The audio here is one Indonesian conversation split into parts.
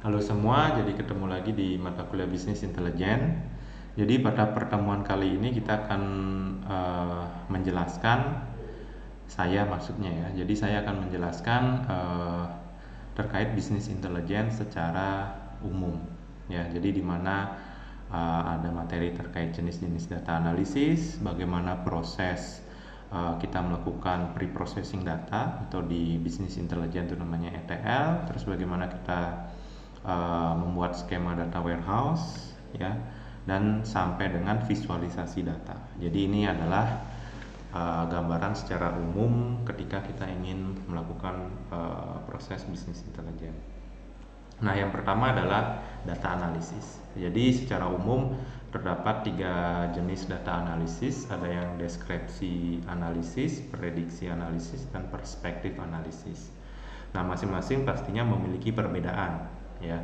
Halo semua, jadi ketemu lagi di mata kuliah Bisnis Intelijen. Jadi pada pertemuan kali ini kita akan menjelaskan, saya maksudnya ya. Jadi saya akan menjelaskan terkait bisnis intelijen secara umum. Ya, jadi di mana ada materi terkait jenis-jenis data analisis, bagaimana proses kita melakukan pre-processing data atau di bisnis intelijen itu namanya ETL, terus bagaimana kita membuat skema data warehouse ya, dan sampai dengan visualisasi data. Jadi ini adalah gambaran secara umum ketika kita ingin melakukan proses bisnis intelijen. Nah, yang pertama adalah data analisis. Jadi secara umum terdapat 3 jenis data analisis, ada yang deskripsi analisis, prediksi analisis, dan perspektif analisis. Nah, masing-masing pastinya memiliki perbedaan ya.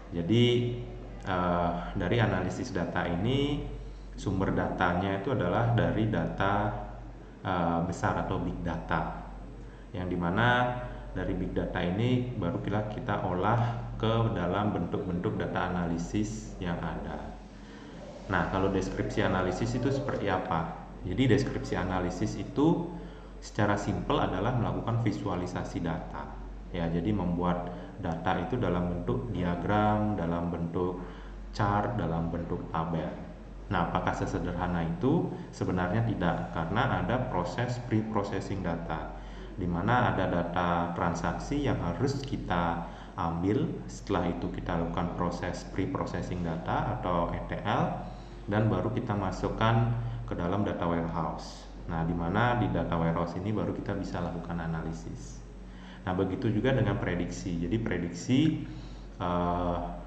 Jadi dari analisis data ini sumber datanya itu adalah dari data besar atau big data, yang dimana dari big data ini baru kita olah ke dalam bentuk-bentuk data analisis yang ada. Nah, kalau deskripsi analisis itu seperti apa? Jadi deskripsi analisis itu secara simpel adalah melakukan visualisasi data. Ya, jadi membuat data itu dalam bentuk diagram, dalam bentuk chart, dalam bentuk tabel. Nah, apakah sesederhana itu? Sebenarnya tidak, karena ada proses pre-processing data, di mana ada data transaksi yang harus kita ambil. Setelah itu kita lakukan proses pre-processing data atau ETL, dan baru kita masukkan ke dalam data warehouse. Nah, di mana di data warehouse ini baru kita bisa lakukan analisis. Nah, begitu juga dengan prediksi. Jadi prediksi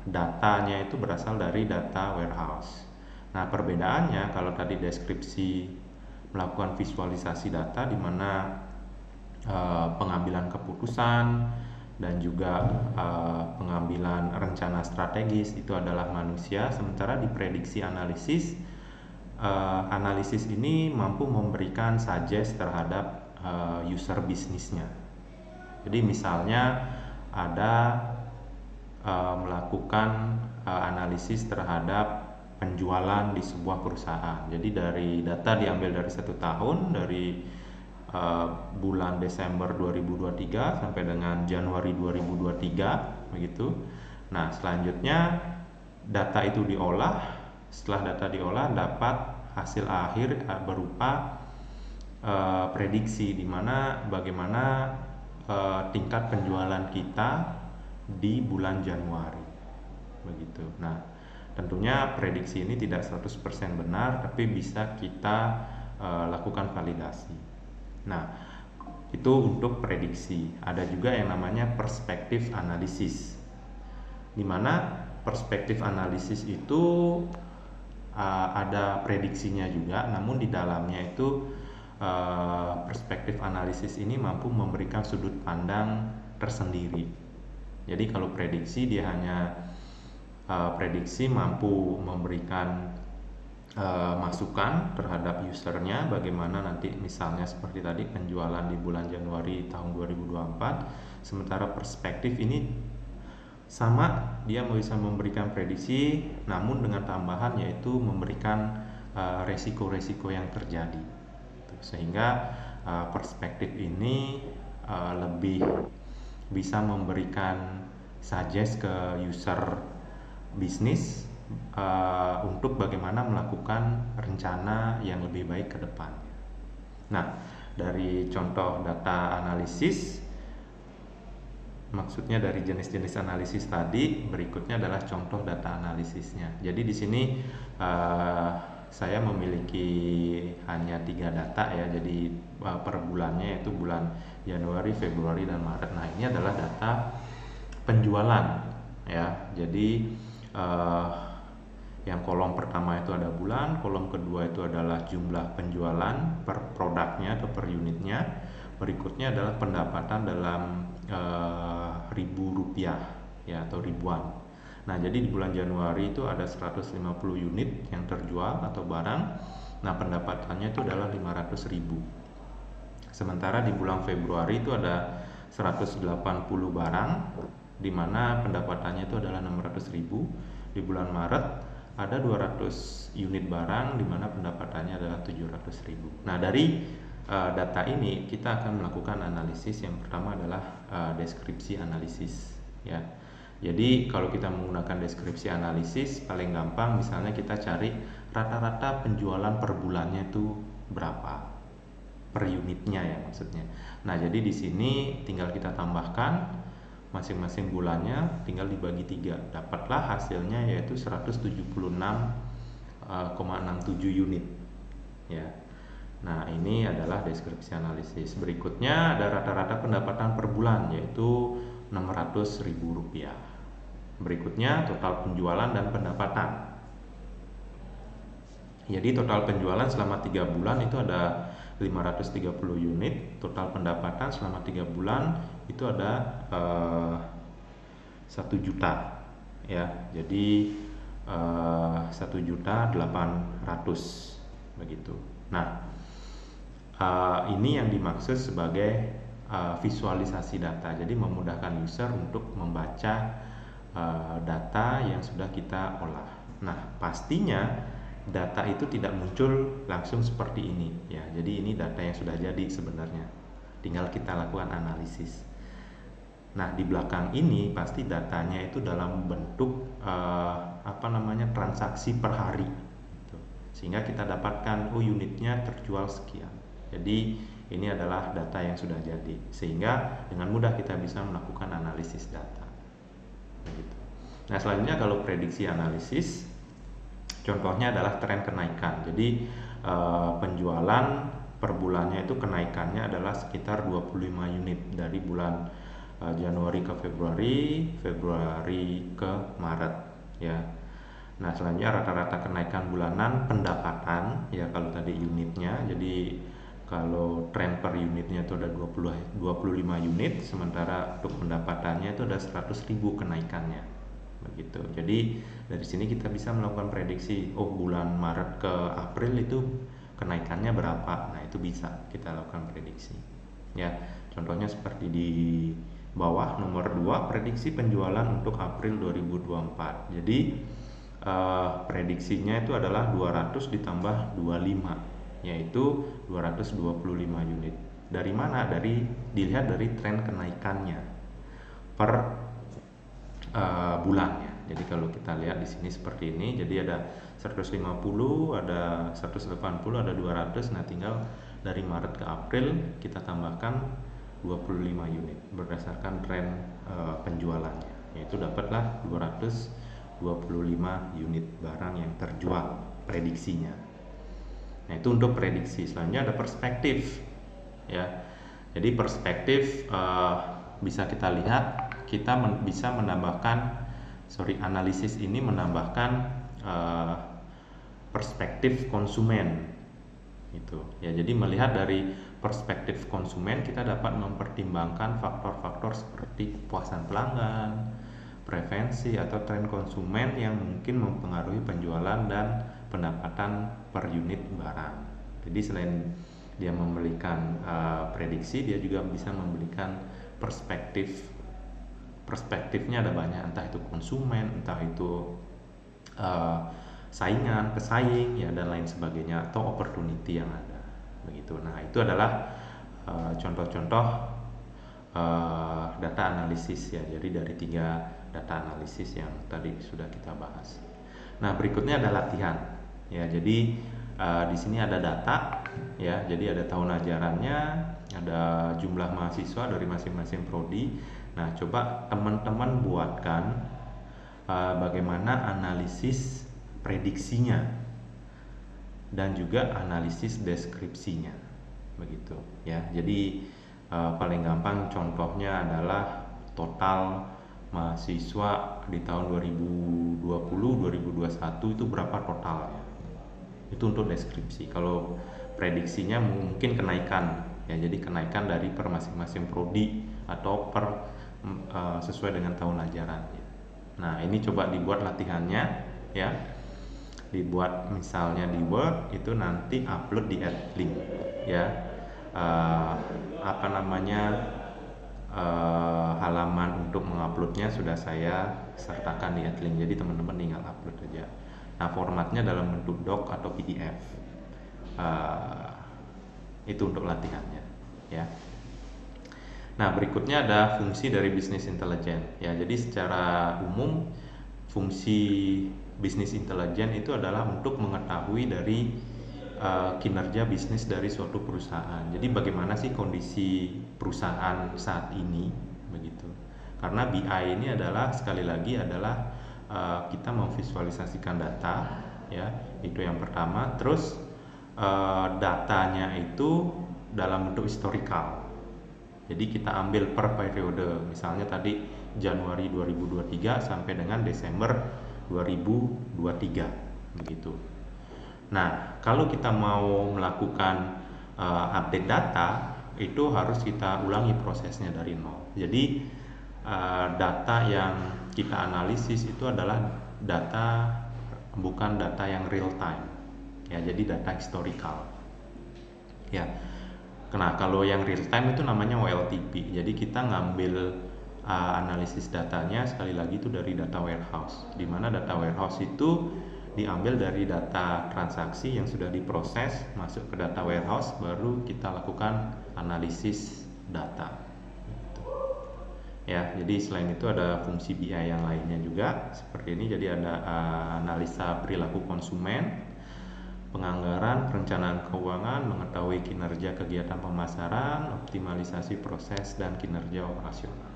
datanya itu berasal dari data warehouse. Nah, perbedaannya kalau tadi deskripsi melakukan visualisasi data di mana pengambilan keputusan dan juga pengambilan rencana strategis itu adalah manusia, sementara di prediksi analisis analisis ini mampu memberikan suggest terhadap user bisnisnya. Jadi misalnya ada melakukan analisis terhadap penjualan di sebuah perusahaan. Jadi dari data diambil dari 1 tahun, dari bulan Desember 2023 sampai dengan Januari 2023 begitu. Nah, selanjutnya data itu diolah. Setelah data diolah dapat hasil akhir berupa prediksi, di mana bagaimana tingkat penjualan kita di bulan Januari begitu. Nah, tentunya prediksi ini tidak 100% benar, tapi bisa kita lakukan validasi. Nah, itu untuk prediksi. Ada juga yang namanya perspektif analisis, di mana perspektif analisis itu ada prediksinya juga, namun di dalamnya itu perspektif analisis ini mampu memberikan sudut pandang tersendiri. Jadi kalau prediksi dia hanya prediksi mampu memberikan masukan terhadap usernya, bagaimana nanti misalnya seperti tadi penjualan di bulan Januari tahun 2024. Sementara perspektif ini sama, dia bisa memberikan prediksi namun dengan tambahan yaitu memberikan resiko-resiko yang terjadi, sehingga perspektif ini lebih bisa memberikan suggest ke user bisnis untuk bagaimana melakukan rencana yang lebih baik ke depan. Nah, dari contoh data analisis, maksudnya dari jenis-jenis analisis tadi, berikutnya adalah contoh data analisisnya. Jadi di sini saya memiliki hanya 3 data ya, jadi per bulannya yaitu bulan Januari, Februari, dan Maret. Nah, ini adalah data penjualan ya. Jadi yang kolom pertama itu ada bulan, kolom kedua itu adalah jumlah penjualan per produknya atau per unitnya, berikutnya adalah pendapatan dalam ribu rupiah ya, atau ribuan. Nah, jadi di bulan Januari itu ada 150 unit yang terjual atau barang. Nah, pendapatannya itu adalah 500.000. Sementara di bulan Februari itu ada 180 barang di mana pendapatannya itu adalah 600.000. Di bulan Maret ada 200 unit barang di mana pendapatannya adalah 700.000. Nah, dari data ini kita akan melakukan analisis. Yang pertama adalah deskripsi analisis, ya. Jadi kalau kita menggunakan deskripsi analisis, paling gampang misalnya kita cari rata-rata penjualan per bulannya itu berapa, per unitnya ya maksudnya. Nah, jadi di sini tinggal kita tambahkan masing-masing bulannya, tinggal dibagi 3, dapatlah hasilnya yaitu 176,67 unit, ya. Nah, ini adalah deskripsi analisis. Berikutnya ada rata-rata pendapatan per bulan yaitu Rp600.000. Berikutnya total penjualan dan pendapatan. Jadi total penjualan selama 3 bulan itu ada 530 unit, total pendapatan selama 3 bulan itu ada 1 juta, ya. Jadi 1.800.000 begitu. Nah, ini yang dimaksud sebagai visualisasi data. Jadi memudahkan user untuk membaca data yang sudah kita olah. Nah, pastinya data itu tidak muncul langsung seperti ini, ya. Jadi ini data yang sudah jadi sebenarnya, tinggal kita lakukan analisis. Nah, di belakang ini pasti datanya itu dalam bentuk transaksi per hari, gitu. Sehingga kita dapatkan unitnya terjual sekian. Jadi ini adalah data yang sudah jadi, sehingga dengan mudah kita bisa melakukan analisis data. Begitu. Nah, selanjutnya kalau prediksi analisis, contohnya adalah tren kenaikan. Jadi penjualan per bulannya itu kenaikannya adalah sekitar 25 unit dari bulan Januari ke Februari, Februari ke Maret, ya. Nah, selanjutnya rata-rata kenaikan bulanan pendapatan, ya, kalau tadi unitnya. Jadi kalau tren per unitnya itu ada 25 unit, sementara untuk pendapatannya itu ada 100.000 kenaikannya, begitu. Jadi dari sini kita bisa melakukan prediksi, bulan Maret ke April itu kenaikannya berapa. Nah, itu bisa kita lakukan prediksi, ya. Contohnya seperti di bawah nomor 2, prediksi penjualan untuk April 2024. Jadi prediksinya itu adalah 200 ditambah 25, yaitu 225 unit. Dari mana? Dilihat dari tren kenaikannya per bulannya. Jadi kalau kita lihat di sini seperti ini, jadi ada 150, ada 180, ada 200. Nah, tinggal dari Maret ke April kita tambahkan 25 unit berdasarkan tren penjualannya, yaitu dapatlah 225 unit barang yang terjual prediksinya. Nah, itu untuk prediksi. Selanjutnya ada perspektif, ya. Jadi perspektif bisa kita lihat, kita bisa menambahkan, analisis ini menambahkan perspektif konsumen, gitu. Ya, jadi melihat dari perspektif konsumen, kita dapat mempertimbangkan faktor-faktor seperti kepuasan pelanggan, preferensi atau tren konsumen yang mungkin mempengaruhi penjualan dan pendapatan per unit barang. Jadi selain dia memberikan prediksi, dia juga bisa memberikan perspektif. Perspektifnya ada banyak, entah itu konsumen, entah itu saingan, pesaing, ya, dan lain sebagainya, atau opportunity yang ada, begitu. Nah, itu adalah contoh-contoh data analisis, ya. Jadi dari 3 data analisis yang tadi sudah kita bahas. Nah, berikutnya ada latihan, ya. Jadi di sini ada data, ya. Jadi ada tahun ajarannya, ada jumlah mahasiswa dari masing-masing prodi. Nah, coba teman-teman buatkan bagaimana analisis prediksinya dan juga analisis deskripsinya, begitu, ya. Jadi paling gampang contohnya adalah total mahasiswa di tahun 2020-2021 itu berapa totalnya. Itu untuk deskripsi. Kalau prediksinya mungkin kenaikan, ya. Jadi kenaikan dari per masing-masing prodi atau sesuai dengan tahun ajaran, ya. Nah, ini coba dibuat latihannya, ya. Dibuat misalnya di Word, itu nanti upload di AdLink, ya. Halaman untuk menguploadnya sudah saya sertakan di Adlink, jadi teman-teman tinggal upload aja. Nah, formatnya dalam bentuk doc atau PDF. Itu untuk latihannya, ya. Nah, berikutnya ada fungsi dari business intelligence, ya. Jadi secara umum fungsi business intelligence itu adalah untuk mengetahui dari kinerja bisnis dari suatu perusahaan. Jadi bagaimana sih kondisi perusahaan saat ini, begitu. Karena BI ini adalah, sekali lagi adalah kita memvisualisasikan data, ya, itu yang pertama. Terus datanya itu dalam bentuk historical. Jadi kita ambil per periode, misalnya tadi Januari 2023 sampai dengan Desember 2023, begitu. Nah, kalau kita mau melakukan update data, itu harus kita ulangi prosesnya dari nol. Jadi data yang kita analisis itu adalah data, bukan data yang real time, ya. Jadi data historical, ya. Nah, kalau yang real time itu namanya OLTP. Jadi kita ngambil analisis datanya, sekali lagi itu dari data warehouse, di mana data warehouse itu diambil dari data transaksi yang sudah diproses masuk ke data warehouse, baru kita lakukan analisis data, ya. Jadi selain itu ada fungsi BI yang lainnya juga seperti ini. Jadi ada analisa perilaku konsumen, penganggaran, perencanaan keuangan, mengetahui kinerja kegiatan pemasaran, optimalisasi proses dan kinerja operasional.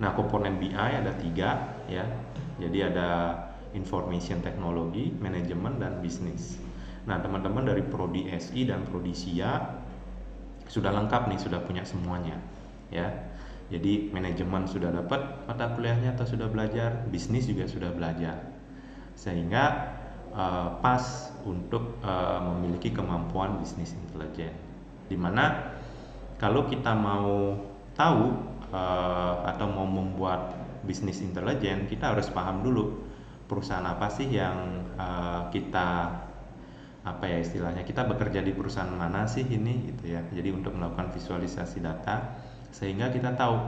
Nah, komponen BI ada 3, ya. Jadi ada information technology, manajemen, dan bisnis. Nah, teman-teman dari Prodi SI dan Prodi SIA sudah lengkap nih, sudah punya semuanya, ya. Jadi manajemen sudah dapat mata kuliahnya atau sudah belajar, bisnis juga sudah belajar, sehingga pas untuk memiliki kemampuan bisnis intelijen. Dimana kalau kita mau tahu atau mau membuat bisnis intelijen, kita harus paham dulu perusahaan apa sih yang kita, apa ya istilahnya, kita bekerja di perusahaan mana sih ini, gitu ya. Jadi untuk melakukan visualisasi data, sehingga kita tahu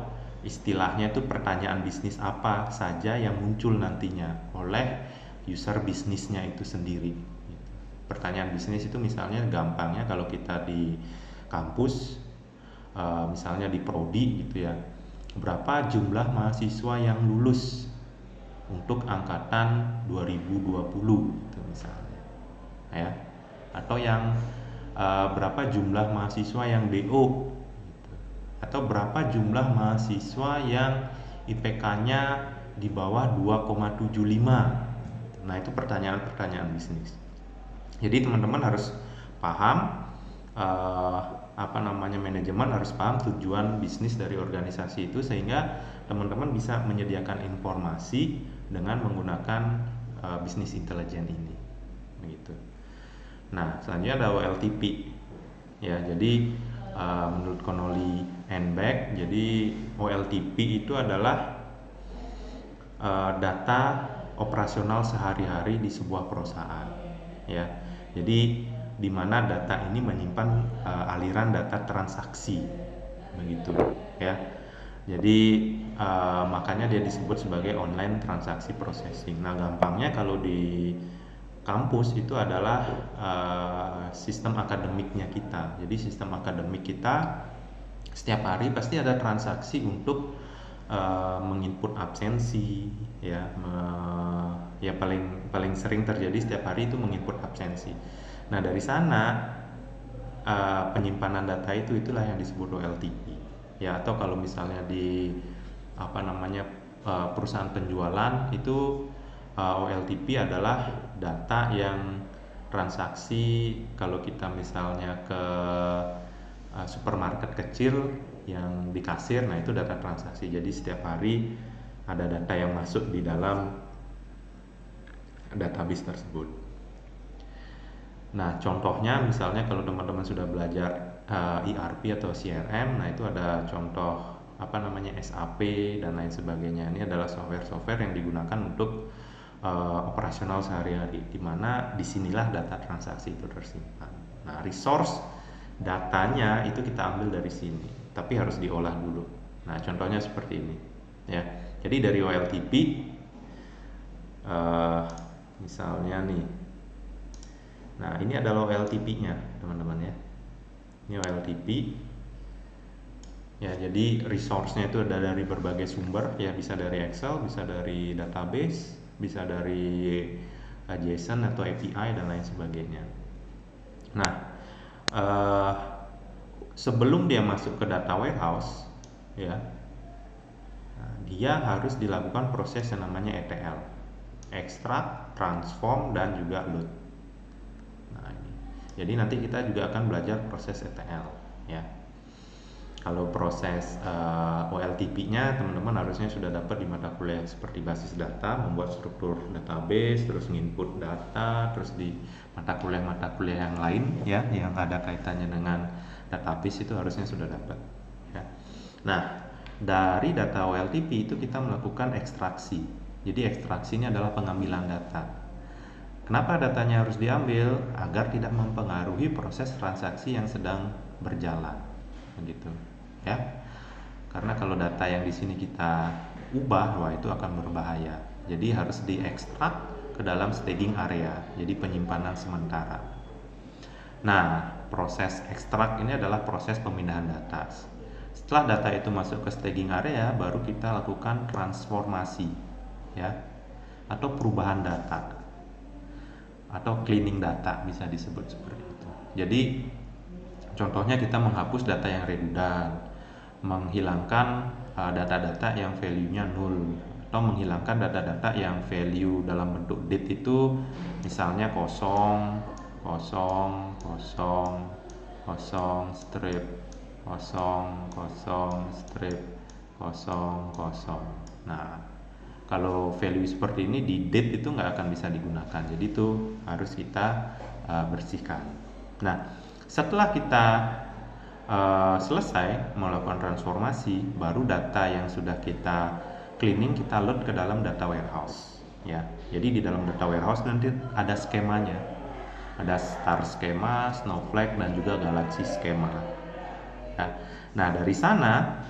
istilahnya itu pertanyaan bisnis apa saja yang muncul nantinya oleh user bisnisnya itu sendiri. Pertanyaan bisnis itu misalnya gampangnya kalau kita di kampus, misalnya di prodi gitu ya, berapa jumlah mahasiswa yang lulus untuk angkatan 2020 gitu misalnya, ya. Atau yang berapa jumlah mahasiswa yang DO gitu. Atau berapa jumlah mahasiswa yang IPK-nya di bawah 2,75. Nah, itu pertanyaan-pertanyaan bisnis. Jadi teman-teman harus paham manajemen harus paham tujuan bisnis dari organisasi itu, sehingga teman-teman bisa menyediakan informasi dengan menggunakan bisnis intelijen ini, begitu. Nah, selanjutnya ada OLTP, ya. Jadi menurut Connolly and Beck, jadi OLTP itu adalah data operasional sehari-hari di sebuah perusahaan, ya. Jadi di mana data ini menyimpan aliran data transaksi, begitu, ya. Jadi makanya dia disebut sebagai online transaksi processing. Nah, gampangnya kalau di kampus itu adalah sistem akademiknya kita. Jadi sistem akademik kita setiap hari pasti ada transaksi untuk menginput absensi, ya. Ya paling sering terjadi setiap hari itu menginput absensi. Nah, dari sana penyimpanan data itulah yang disebut OLTP, ya. Atau kalau misalnya di perusahaan penjualan itu OLTP adalah data yang transaksi. Kalau kita misalnya ke supermarket kecil yang di kasir, nah itu data transaksi. Jadi setiap hari ada data yang masuk di dalam database tersebut. Nah, contohnya misalnya kalau teman-teman sudah belajar ERP atau CRM, nah itu ada contoh SAP dan lain sebagainya. Ini adalah software-software yang digunakan untuk operasional sehari-hari, di mana disinilah data transaksi itu tersimpan. Nah, resource datanya itu kita ambil dari sini, tapi harus diolah dulu, Nah, contohnya seperti ini, ya. Jadi dari OLTP, misalnya nih, nah ini adalah OLTP-nya, teman-teman ya. Ini OLTP, ya. Jadi resource-nya itu ada dari berbagai sumber, ya. Bisa dari Excel, bisa dari database, bisa dari JSON atau API dan lain sebagainya. Nah, sebelum dia masuk ke data warehouse, ya, dia harus dilakukan proses yang namanya ETL, extract, transform, dan juga load. Nah, ini. Jadi nanti kita juga akan belajar proses ETL, ya. Kalau proses OLTP-nya, teman-teman harusnya sudah dapat di mata kuliah seperti basis data, membuat struktur database, terus nginput data, terus di mata kuliah yang lain, ya, yang ada kaitannya dengan database itu harusnya sudah dapat. Ya. Nah, dari data OLTP itu kita melakukan ekstraksi. Jadi ekstraksinya adalah pengambilan data. Kenapa datanya harus diambil? Agar tidak mempengaruhi proses transaksi yang sedang berjalan, begitu, ya. Karena kalau data yang di sini kita ubah, wah itu akan berbahaya. Jadi harus diekstrak ke dalam staging area, jadi penyimpanan sementara. Nah, proses ekstrak ini adalah proses pemindahan data. Setelah data itu masuk ke staging area, baru kita lakukan transformasi, ya, atau perubahan data, atau cleaning data, bisa disebut seperti itu. Jadi contohnya kita menghapus data yang redundant, menghilangkan data-data yang value-nya nol, atau menghilangkan data-data yang value dalam bentuk date itu misalnya kosong, kosong, kosong, kosong, strip, kosong, kosong, strip, kosong, kosong. Nah, kalau value seperti ini di date itu nggak akan bisa digunakan, jadi itu harus kita bersihkan. Nah, setelah kita selesai melakukan transformasi, baru data yang sudah kita cleaning kita load ke dalam data warehouse, ya. Jadi di dalam data warehouse nanti ada skemanya, ada star skema, snowflake, dan juga galaxy skema, ya. Nah, dari sana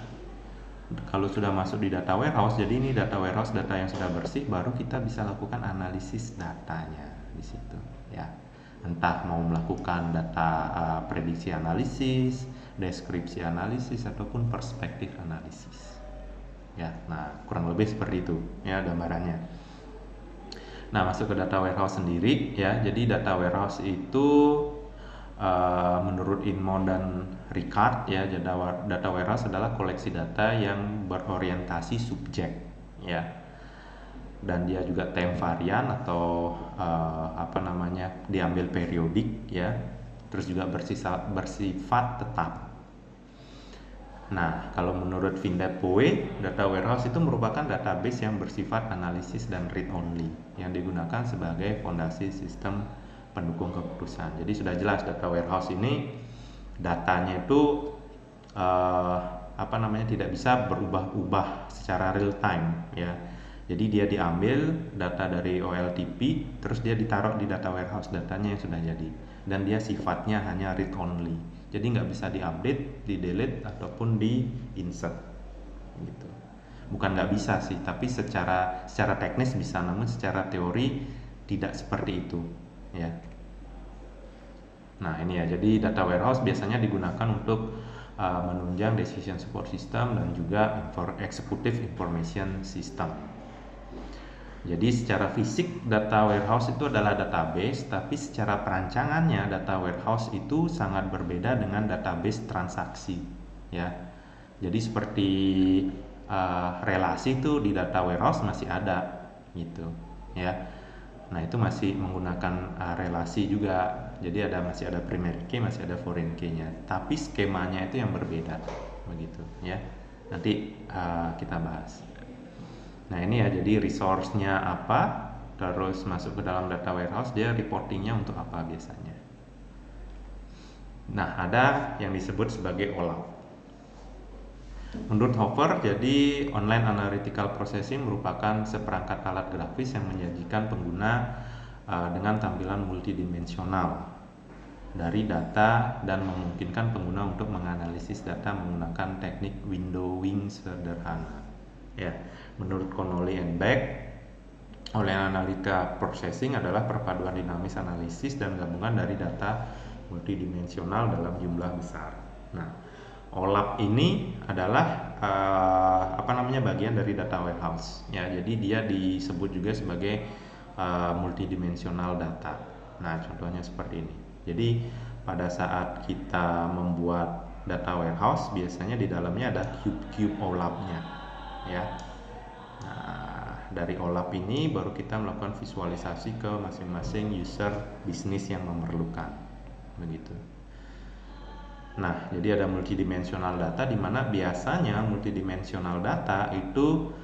kalau sudah masuk di data warehouse, jadi ini data warehouse, data yang sudah bersih, baru kita bisa lakukan analisis datanya di situ, ya. Entah mau melakukan data prediksi analisis, deskripsi analisis, ataupun perspektif analisis, ya. Nah, kurang lebih seperti itu, ya, gambarannya. Nah, masuk ke data warehouse sendiri, ya. Jadi data warehouse itu menurut Inmon dan Ricard, ya, data warehouse adalah koleksi data yang berorientasi subjek, ya. Dan dia juga time varian atau diambil periodik, ya. Terus juga bersifat tetap. Nah, kalau menurut Vindet Poe, data warehouse itu merupakan database yang bersifat analisis dan read only, yang digunakan sebagai fondasi sistem pendukung keputusan. Jadi sudah jelas data warehouse ini datanya itu tidak bisa berubah-ubah secara real time, ya. Jadi dia diambil data dari OLTP, terus dia ditaruh di data warehouse, datanya yang sudah jadi, dan dia sifatnya hanya read only. Jadi nggak bisa diupdate, di delete, ataupun di insert, gitu. Bukan nggak bisa sih, tapi secara teknis bisa, namun secara teori tidak seperti itu, ya. Nah, ini ya, jadi data warehouse biasanya digunakan untuk menunjang decision support system dan juga executive information system. Jadi secara fisik data warehouse itu adalah database, tapi secara perancangannya data warehouse itu sangat berbeda dengan database transaksi, ya. Jadi seperti relasi itu di data warehouse masih ada, gitu, ya. Nah, itu masih menggunakan relasi juga. Jadi masih ada primary key, masih ada foreign key-nya, tapi skemanya itu yang berbeda, begitu, ya. Nanti kita bahas. Nah, ini ya, jadi resource-nya apa, terus masuk ke dalam data warehouse, dia reporting-nya untuk apa biasanya. Nah, ada yang disebut sebagai OLAP. Menurut Hopper, jadi online analytical processing merupakan seperangkat alat grafis yang menyajikan pengguna dengan tampilan multidimensional. dari data dan memungkinkan pengguna untuk menganalisis data menggunakan teknik windowing sederhana. Ya, menurut Connolly and Beck, Olean Analytica Processing adalah perpaduan dinamis analisis dan gabungan dari data multidimensional dalam jumlah besar. Nah, OLAP ini adalah bagian dari data warehouse. Ya, jadi dia disebut juga sebagai multidimensional data. Nah, contohnya seperti ini. Jadi pada saat kita membuat data warehouse, biasanya di dalamnya ada cube OLAP-nya, ya. Nah, dari OLAP ini baru kita melakukan visualisasi ke masing-masing user bisnis yang memerlukan, begitu. Nah, jadi ada multidimensional data, di mana biasanya multidimensional data itu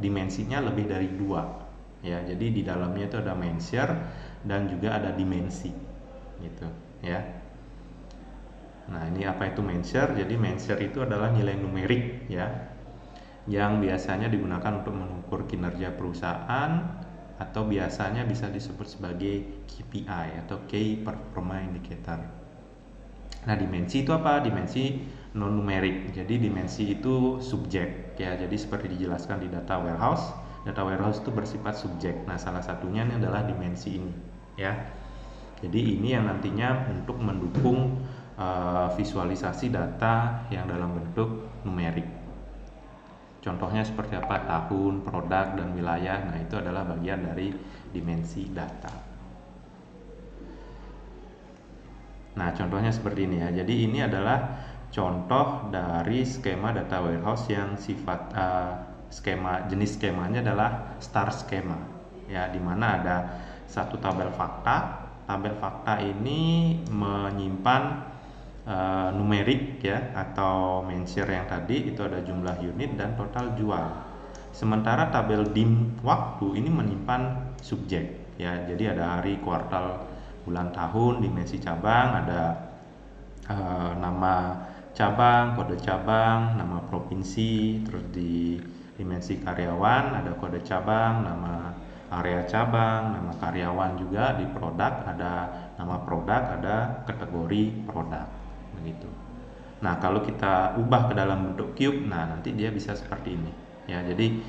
dimensinya lebih dari 2. Ya, jadi di dalamnya itu ada mensure dan juga ada dimensi, gitu, ya. Nah, ini apa itu mensure? Jadi mensure itu adalah nilai numerik, ya, yang biasanya digunakan untuk mengukur kinerja perusahaan atau biasanya bisa disebut sebagai KPI atau Key Performance Indicator. Nah, dimensi itu apa? Dimensi non numerik. Jadi dimensi itu subjek, ya. Jadi seperti dijelaskan di data warehouse itu bersifat subjek. Nah, salah satunya ini adalah dimensi ini, ya. Jadi ini yang nantinya untuk mendukung visualisasi data yang dalam bentuk numerik. Contohnya seperti apa? Tahun, produk, dan wilayah. Nah, itu adalah bagian dari dimensi data. Nah, contohnya seperti ini, ya. Jadi ini adalah contoh dari skema data warehouse yang jenis skemanya adalah star skema, ya, di mana ada satu tabel fakta. Tabel fakta ini menyimpan numerik, ya, atau mensure yang tadi itu ada jumlah unit dan total jual. Sementara tabel dim waktu ini menyimpan subjek, ya. Jadi ada hari, kuartal, bulan, tahun, dimensi cabang, ada nama cabang, kode cabang, nama provinsi, terus di dimensi karyawan ada kode cabang, nama area cabang, nama karyawan juga. Di produk ada nama produk, ada kategori produk, begitu. Nah, kalau kita ubah ke dalam bentuk cube, nah nanti dia bisa seperti ini, ya. Jadi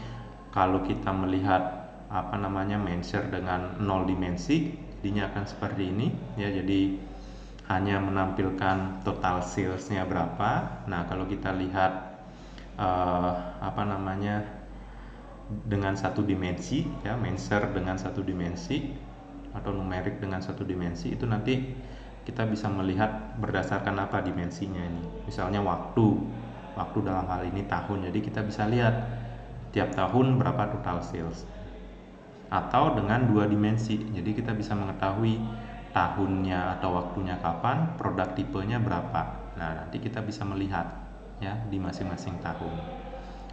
kalau kita melihat mensure dengan 0 dimensi, jadinya akan seperti ini, ya. Jadi hanya menampilkan total salesnya berapa. Nah, kalau kita lihat dengan satu dimensi, ya, mensure dengan satu dimensi atau numerik dengan satu dimensi, itu nanti kita bisa melihat berdasarkan apa dimensinya ini. Misalnya waktu dalam hal ini tahun, jadi kita bisa lihat tiap tahun berapa total sales. Atau dengan 2 dimensi, jadi kita bisa mengetahui tahunnya atau waktunya kapan, produk tipenya berapa. Nah, nanti kita bisa melihat, ya, di masing-masing tahun.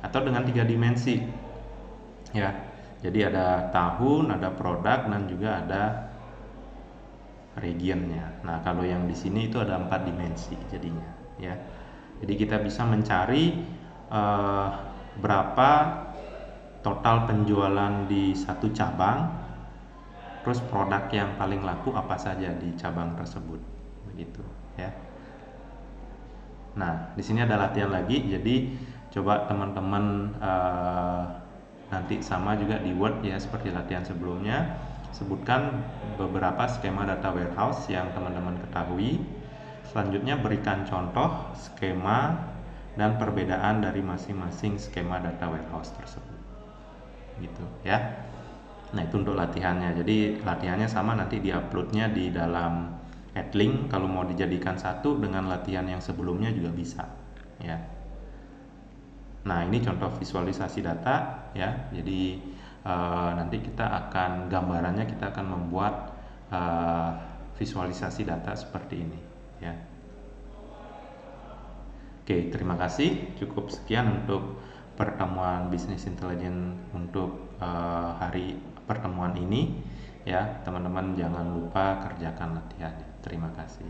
Atau dengan 3 dimensi, ya. Jadi ada tahun, ada produk, dan juga ada regionnya. Nah, kalau yang di sini itu ada 4 dimensi jadinya, ya. Jadi kita bisa mencari berapa total penjualan di satu cabang, terus produk yang paling laku apa saja di cabang tersebut, begitu, ya. Nah, di sini ada latihan lagi. Jadi coba teman-teman nanti sama juga di Word, ya, seperti latihan sebelumnya. Sebutkan beberapa skema data warehouse yang teman-teman ketahui. Selanjutnya berikan contoh skema dan perbedaan dari masing-masing skema data warehouse tersebut, gitu, ya. Nah, itu untuk latihannya. Jadi latihannya sama, nanti diuploadnya di dalam Adlink. Kalau mau dijadikan satu dengan latihan yang sebelumnya juga bisa, ya. Nah, ini contoh visualisasi data, ya. Jadi nanti kita akan gambarannya, kita akan membuat visualisasi data seperti ini, ya. Oke, terima kasih. Cukup sekian untuk pertemuan bisnis intelijen untuk hari pertemuan ini, ya. Teman-teman jangan lupa kerjakan latihannya. Terima kasih.